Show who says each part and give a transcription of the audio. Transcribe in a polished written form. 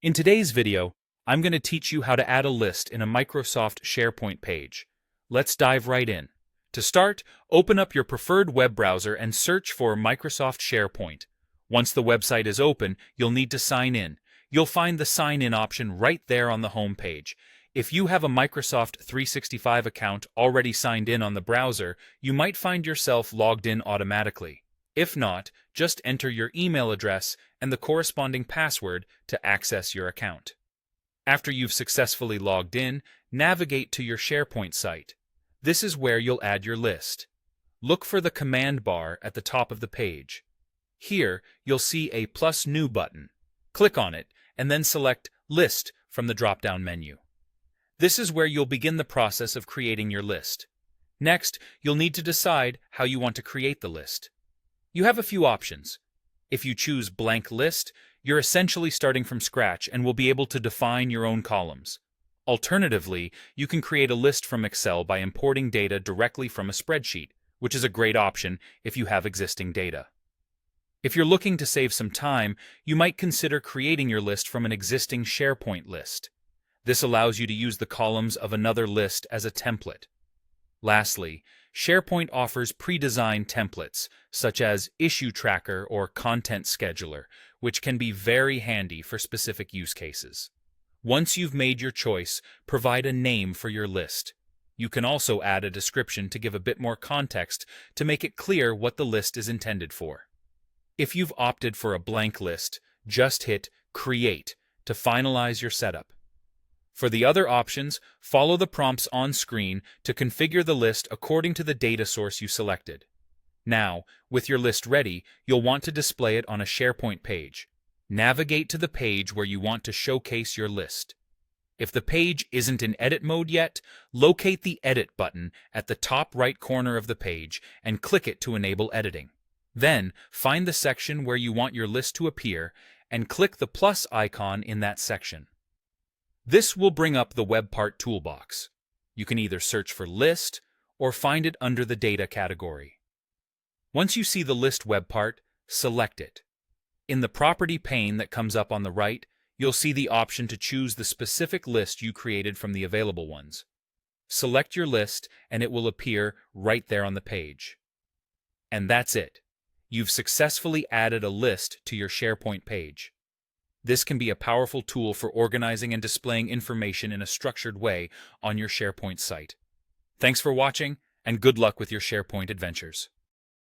Speaker 1: In today's video, I'm going to teach you how to add a list in a Microsoft SharePoint page. Let's dive right in. To start, open up your preferred web browser and search for Microsoft SharePoint. Once the website is open, you'll need to sign in. You'll find the Sign In option right there on the home page. If you have a Microsoft 365 account already signed in on the browser, you might find yourself logged in automatically. If not, just enter your email address and the corresponding password to access your account. After you've successfully logged in, navigate to your SharePoint site. This is where you'll add your list. Look for the command bar at the top of the page. Here, you'll see a Plus New button. Click on it and then select List from the drop-down menu. This is where you'll begin the process of creating your list. Next, you'll need to decide how you want to create the list. You have a few options. If you choose Blank List, you're essentially starting from scratch and will be able to define your own columns. Alternatively, you can create a list from Excel by importing data directly from a spreadsheet, which is a great option if you have existing data. If you're looking to save some time, you might consider creating your list from an existing SharePoint list. This allows you to use the columns of another list as a template. Lastly, SharePoint offers pre-designed templates, such as Issue Tracker or Content Scheduler, which can be very handy for specific use cases. Once you've made your choice, provide a name for your list. You can also add a description to give a bit more context to make it clear what the list is intended for. If you've opted for a blank list, just hit Create to finalize your setup. For the other options, follow the prompts on screen to configure the list according to the data source you selected. Now, with your list ready, you'll want to display it on a SharePoint page. Navigate to the page where you want to showcase your list. If the page isn't in edit mode yet, locate the Edit button at the top right corner of the page and click it to enable editing. Then, find the section where you want your list to appear and click the plus icon in that section. This will bring up the Web Part toolbox. You can either search for List or find it under the Data category. Once you see the List web part, select it. In the Property pane that comes up on the right, you'll see the option to choose the specific list you created from the available ones. Select your list and it will appear right there on the page. And that's it. You've successfully added a list to your SharePoint page. This can be a powerful tool for organizing and displaying information in a structured way on your SharePoint site. Thanks for watching, and good luck with your SharePoint adventures.